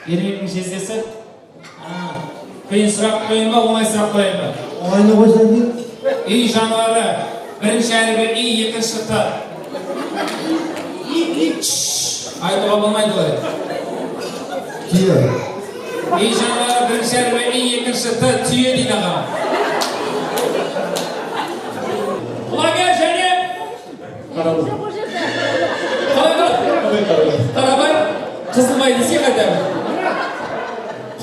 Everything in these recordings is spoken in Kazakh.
Ермектің жездесі? Қиын сұрақ қойын ба, оңай сұрақ қойын ба? Оңайны қойсан дейін. Үй жануары, бірінші әрбір үй, екінші т. Айтуға болмайды ғой. Түйе. Үй жануары, бірінші әрбір үй, екінші т, түйе дейді аға. Құлагер және Қарабай Қызылбай десе қайда?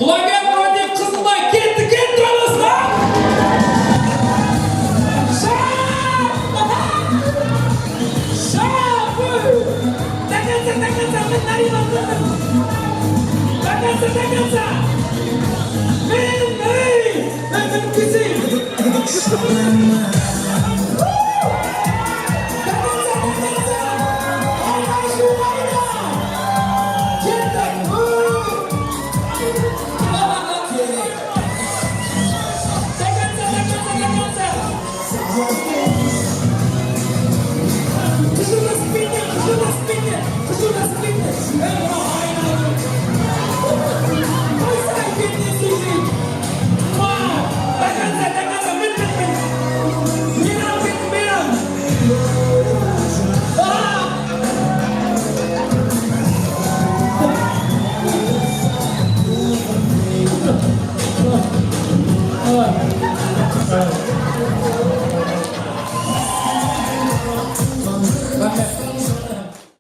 Құлагер против Қызылбай кетті тұрмысына! Кызу на спине!